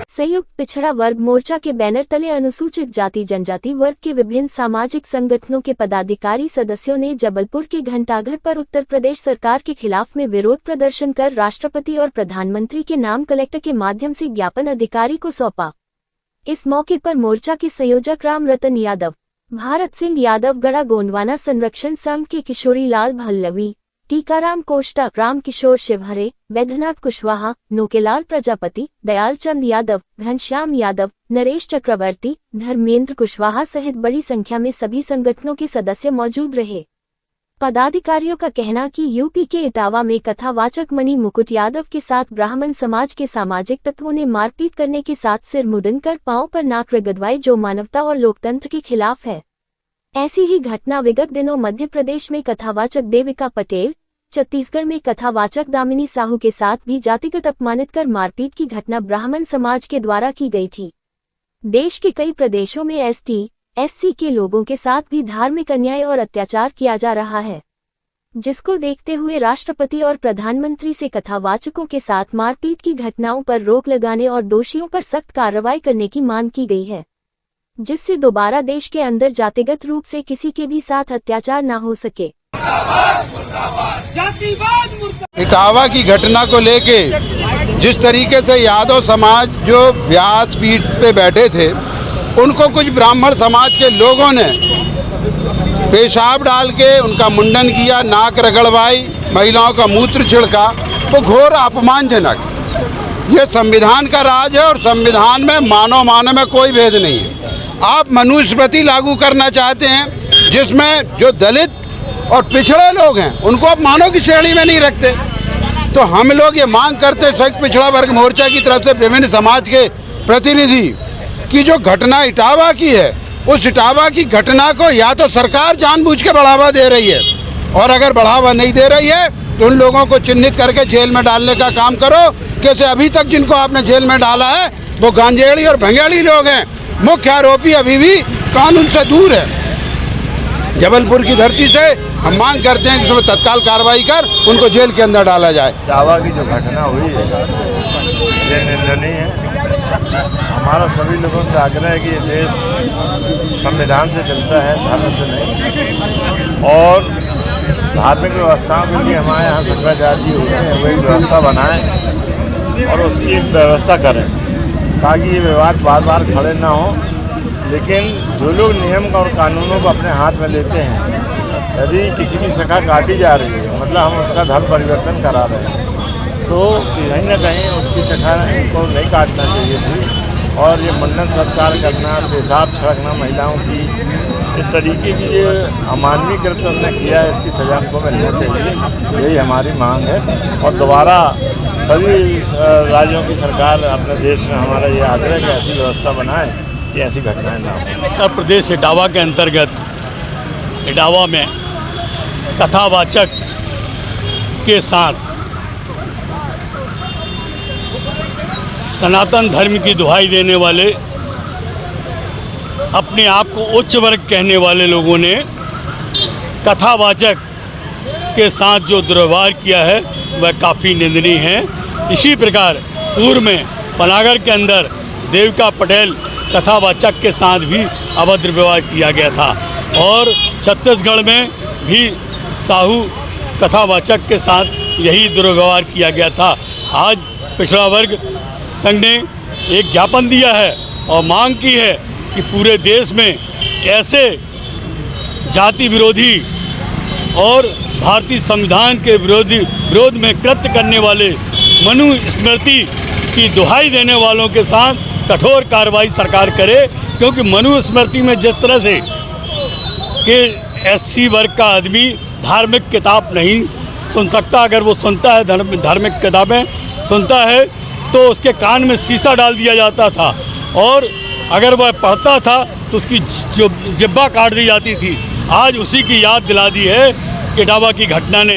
संयुक्त पिछड़ा वर्ग मोर्चा के बैनर तले अनुसूचित जाति जनजाति वर्ग के विभिन्न सामाजिक संगठनों के पदाधिकारी सदस्यों ने जबलपुर के घंटाघर पर उत्तर प्रदेश सरकार के खिलाफ में विरोध प्रदर्शन कर राष्ट्रपति और प्रधानमंत्री के नाम कलेक्टर के माध्यम से ज्ञापन अधिकारी को सौंपा। इस मौके पर मोर्चा के संयोजक राम रतन यादव, भारत सिंह यादव, गड़ा गोंडवाना संरक्षण संघ के किशोरी लाल भल्लवी, टीकाराम कोष्टा, राम किशोर शिवहरे, वैद्यनाथ कुशवाहा, नोकेलाल प्रजापति, दयाल चंद यादव, घनश्याम यादव, नरेश चक्रवर्ती, धर्मेंद्र कुशवाहा सहित बड़ी संख्या में सभी संगठनों के सदस्य मौजूद रहे। पदाधिकारियों का कहना कि यूपी के इटावा में कथावाचक मणि मुकुट यादव के साथ ब्राह्मण समाज के सामाजिक तत्वों ने मारपीट करने के साथ सिर मुंडन कर पांव पर नाक रगड़वाई, जो मानवता और लोकतंत्र के खिलाफ है। ऐसी ही घटना विगत दिनों मध्य प्रदेश में कथावाचक देविका पटेल, छत्तीसगढ़ में कथावाचक दामिनी साहू के साथ भी जातिगत अपमानित कर मारपीट की घटना ब्राह्मण समाज के द्वारा की गई थी। देश के कई प्रदेशों में एसटी, एससी के लोगों के साथ भी धार्मिक अन्याय और अत्याचार किया जा रहा है, जिसको देखते हुए राष्ट्रपति और प्रधानमंत्री से कथावाचकों के साथ मारपीट की घटनाओं पर रोक लगाने और दोषियों पर सख्त कार्रवाई करने की मांग की गई है, जिससे दोबारा देश के अंदर जातिगत रूप से किसी के भी साथ अत्याचार न हो सके। इटावा की घटना को लेके जिस तरीके से यादव समाज जो व्यासपीठ पे बैठे थे, उनको कुछ ब्राह्मण समाज के लोगों ने पेशाब डाल के उनका मुंडन किया, नाक रगड़वाई, महिलाओं का मूत्र छिड़का, वो घोर अपमानजनक। ये संविधान का राज है और संविधान में मानव में कोई भेद नहीं है। आप मनुस्मृति लागू करना चाहते हैं जिसमें जो दलित और पिछड़े लोग हैं उनको आप मानव की श्रेणी में नहीं रखते। तो हम लोग ये मांग करते संयुक्त पिछड़ा वर्ग मोर्चा की तरफ से विभिन्न समाज के प्रतिनिधि की जो घटना इटावा की है, उस इटावा की घटना को या तो सरकार जानबूझ के बढ़ावा दे रही है, और अगर बढ़ावा नहीं दे रही है तो उन लोगों को चिन्हित करके जेल में डालने का काम करो। कैसे अभी तक जिनको आपने जेल में डाला है वो गांजेड़ी और भंगेड़ी लोग हैं। मुख्य आरोपी अभी भी कानून से दूर है। जबलपुर की धरती से हम मांग करते हैं कि उसमें तत्काल कार्रवाई कर उनको जेल के अंदर डाला जाए। इटावा की जो घटना हुई है ये निंदनीय है। हमारा सभी लोगों से आग्रह है कि ये देश संविधान से चलता है, धर्म से नहीं, और धार्मिक व्यवस्थाओं के लिए हमारे यहाँ शंकराचार्य होते हैं, वो एक व्यवस्था बनाएं और उसकी व्यवस्था करें ताकि ये विवाद बार बार खड़े ना हो। लेकिन जो लोग नियम और कानूनों को अपने हाथ में लेते हैं, यदि किसी की शाखा काटी जा रही है, मतलब हम उसका धर्म परिवर्तन करा रहे हैं, तो कहीं ना कहीं उसकी शाखा को नहीं काटना चाहिए थी। और ये मुंडन सत्कार करना, पेशाब छिड़कना महिलाओं की, इस तरीके की जो अमानवीय कृत्य हमने किया है, इसकी सजा हमको मिलना चाहिए। यही हमारी मांग है। और दोबारा सभी राज्यों की सरकार अपने देश में हमारा ये आग्रह है कि ऐसी व्यवस्था बनाए कि ऐसी घटनाएं ना हो। उत्तर प्रदेश इटावा के अंतर्गत इटावा में कथावाचक के साथ सनातन धर्म की दुहाई देने वाले, अपने आप को उच्च वर्ग कहने वाले लोगों ने कथावाचक के साथ जो दुर्व्यवहार किया है वह काफ़ी निंदनीय है। इसी प्रकार पूर्व में पनागर के अंदर देविका पटेल कथावाचक के साथ भी अभद्र व्यवहार किया गया था, और छत्तीसगढ़ में भी साहू कथावाचक के साथ यही दुर्व्यवहार किया गया था। आज पिछड़ा वर्ग संघ ने एक ज्ञापन दिया है और मांग की है कि पूरे देश में ऐसे जाति विरोधी और भारतीय संविधान के विरोध में कृत्य करने वाले, मनुस्मृति की दुहाई देने वालों के साथ कठोर कार्रवाई सरकार करे। क्योंकि मनुस्मृति में जिस तरह से कि एससी वर्ग का आदमी धार्मिक किताब नहीं सुन सकता, अगर वो सुनता है धार्मिक किताबें सुनता है तो उसके कान में शीशा डाल दिया जाता था, और अगर वह पढ़ता था तो उसकी जिब्बा काट दी जाती थी। आज उसी की याद दिला दी है इटावा की घटना ने।